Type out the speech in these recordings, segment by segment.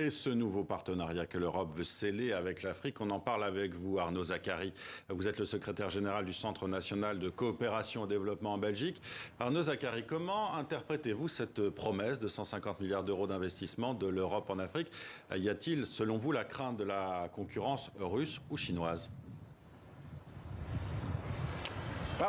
Et ce nouveau partenariat que l'Europe veut sceller avec l'Afrique, on en parle avec vous, Arnaud Zacharie. Vous êtes le secrétaire général du Centre national de coopération au développement en Belgique. Arnaud Zacharie, comment interprétez-vous cette promesse de 150 milliards d'euros d'investissement de l'Europe en Afrique? Y a-t-il, selon vous, la crainte de la concurrence russe ou chinoise?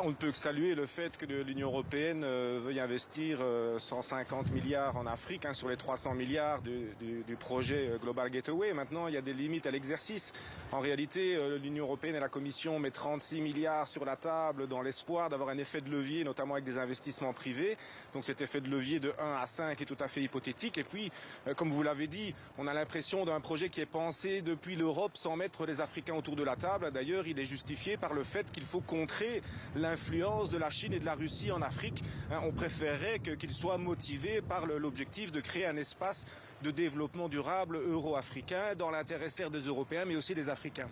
On ne peut que saluer le fait que l'Union européenne veuille investir 150 milliards en Afrique sur les 300 milliards du projet Global Gateway. Maintenant, il y a des limites à l'exercice. En réalité, l'Union européenne et la Commission mettent 36 milliards sur la table dans l'espoir d'avoir un effet de levier, notamment avec des investissements privés. Donc cet effet de levier de 1 à 5 est tout à fait hypothétique. Et puis, comme vous l'avez dit, on a l'impression d'un projet qui est pensé depuis l'Europe sans mettre les Africains autour de la table. D'ailleurs, il est justifié par le fait qu'il faut contrer l'influence de la Chine et de la Russie en Afrique. On préférerait qu'ils soient motivés par l'objectif de créer un espace de développement durable euro-africain dans l'intérêt certes des Européens mais aussi des Africains.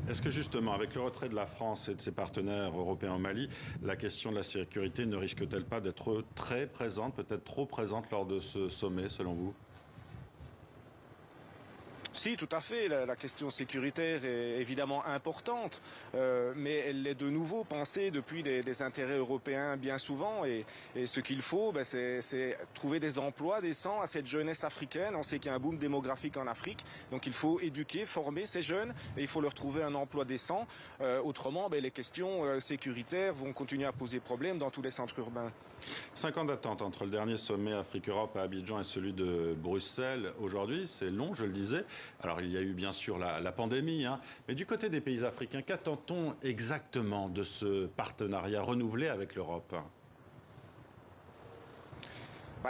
Est-ce que justement, avec le retrait de la France et de ses partenaires européens au Mali, la question de la sécurité ne risque-t-elle pas d'être très présente, peut-être trop présente lors de ce sommet, selon vous ? Si, tout à fait. La question sécuritaire est évidemment importante, mais elle est de nouveau pensée depuis des intérêts européens bien souvent. Et ce qu'il faut, c'est trouver des emplois décents à cette jeunesse africaine. On sait qu'il y a un boom démographique en Afrique, donc il faut éduquer, former ces jeunes, et il faut leur trouver un emploi décent. Autrement, les questions sécuritaires vont continuer à poser problème dans tous les centres urbains. 5 ans d'attente entre le dernier sommet Afrique-Europe à Abidjan et celui de Bruxelles aujourd'hui, c'est long, je le disais. Alors il y a eu bien sûr la pandémie, mais du côté des pays africains, qu'attend-on exactement de ce partenariat renouvelé avec l'Europe ?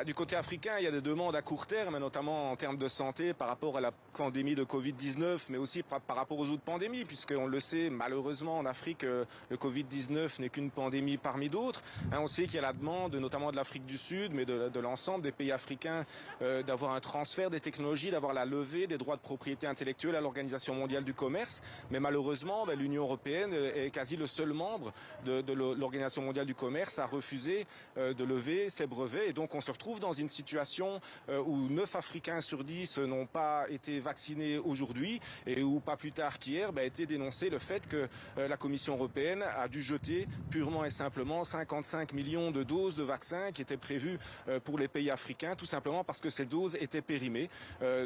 Du côté africain, il y a des demandes à court terme, notamment en termes de santé par rapport à la pandémie de Covid-19, mais aussi par rapport aux autres pandémies, puisqu'on le sait, malheureusement, en Afrique, le Covid-19 n'est qu'une pandémie parmi d'autres. On sait qu'il y a la demande, notamment de l'Afrique du Sud, mais de l'ensemble des pays africains, d'avoir un transfert des technologies, d'avoir la levée des droits de propriété intellectuelle à l'Organisation mondiale du commerce. Mais malheureusement, l'Union européenne est quasi le seul membre de l'Organisation mondiale du commerce à refuser de lever ses brevets, et donc on se retrouve dans une situation où 9 Africains sur 10 n'ont pas été vaccinés aujourd'hui et où pas plus tard qu'hier a été dénoncé le fait que la Commission européenne a dû jeter purement et simplement 55 millions de doses de vaccins qui étaient prévues pour les pays africains, tout simplement parce que ces doses étaient périmées.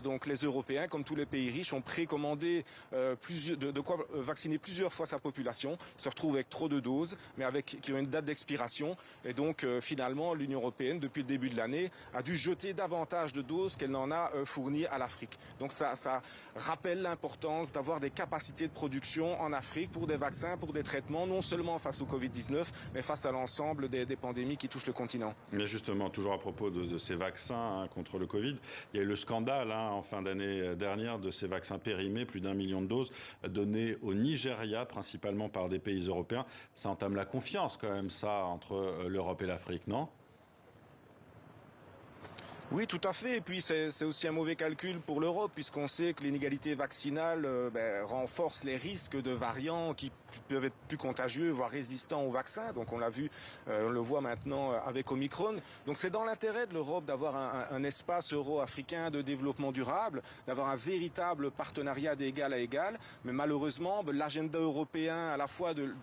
Donc les Européens, comme tous les pays riches, ont précommandé de quoi vacciner plusieurs fois sa population, se retrouvent avec trop de doses, mais qui ont une date d'expiration. Et donc finalement, l'Union européenne, depuis le début de l'année, a dû jeter davantage de doses qu'elle n'en a fourni à l'Afrique. Donc ça rappelle l'importance d'avoir des capacités de production en Afrique pour des vaccins, pour des traitements, non seulement face au Covid-19, mais face à l'ensemble des pandémies qui touchent le continent. Mais justement, toujours à propos de ces vaccins contre le Covid, il y a eu le scandale en fin d'année dernière de ces vaccins périmés, plus d'1 million de doses données au Nigeria, principalement par des pays européens. Ça entame la confiance quand même, ça, entre l'Europe et l'Afrique, non ? Oui, tout à fait. Et puis c'est aussi un mauvais calcul pour l'Europe, puisqu'on sait que l'inégalité vaccinale renforce les risques de variants qui peuvent être plus contagieux, voire résistants au vaccin. Donc on l'a vu, on le voit maintenant avec Omicron. Donc c'est dans l'intérêt de l'Europe d'avoir un espace euro-africain de développement durable, d'avoir un véritable partenariat d'égal à égal. Mais malheureusement, l'agenda européen, à la fois de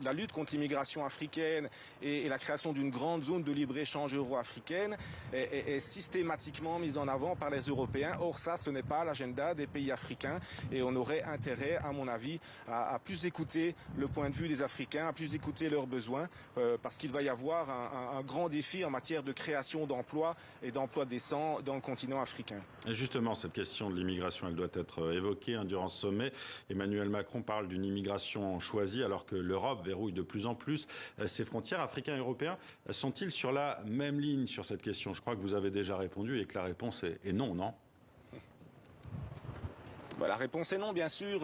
la lutte contre l'immigration africaine et la création d'une grande zone de libre-échange euro-africaine est systématiquement mise en avant par les Européens. Or ça, ce n'est pas l'agenda des pays africains et on aurait intérêt, à mon avis, à plus écouter le point de vue des Africains, à plus écouter leurs besoins, parce qu'il va y avoir un grand défi en matière de création d'emplois et d'emplois décents dans le continent africain. Et justement, cette question de l'immigration, elle doit être évoquée durant ce sommet. Emmanuel Macron parle d'une immigration choisie alors que l'Europe verrouille de plus en plus ses frontières. Africains et Européens sont-ils sur la même ligne sur cette question ? Je crois que vous avez déjà répondu et que la réponse est non, non ? La réponse est non, bien sûr.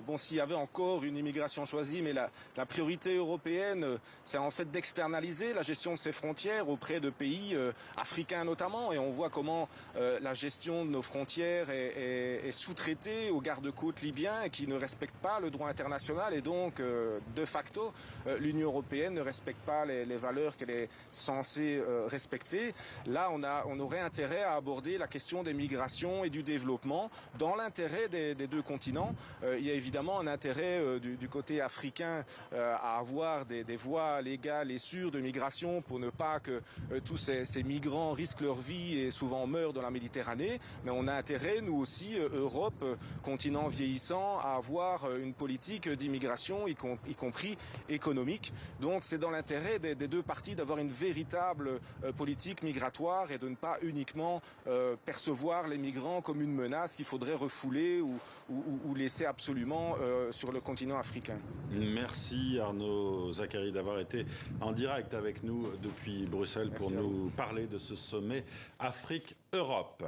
Bon, s'il y avait encore une immigration choisie, mais la priorité européenne, c'est en fait d'externaliser la gestion de ces frontières auprès de pays africains notamment. Et on voit comment la gestion de nos frontières est sous-traitée aux gardes-côtes libyens qui ne respectent pas le droit international. Et donc, de facto, l'Union européenne ne respecte pas les valeurs qu'elle est censée respecter. Là, on aurait intérêt à aborder la question des migrations et du développement dans l'intérêt des deux continents. Il y a évidemment un intérêt du côté africain à avoir des voies légales et sûres de migration pour ne pas que tous ces migrants risquent leur vie et souvent meurent dans la Méditerranée. Mais on a intérêt, nous aussi, Europe, continent vieillissant, à avoir une politique d'immigration, y compris économique. Donc c'est dans l'intérêt des deux parties d'avoir une véritable politique migratoire et de ne pas uniquement percevoir les migrants comme une menace qu'il faudrait refouler ou laisser absolument sur le continent africain. Merci Arnaud Zacharie d'avoir été en direct avec nous depuis Bruxelles pour nous parler de ce sommet Afrique-Europe.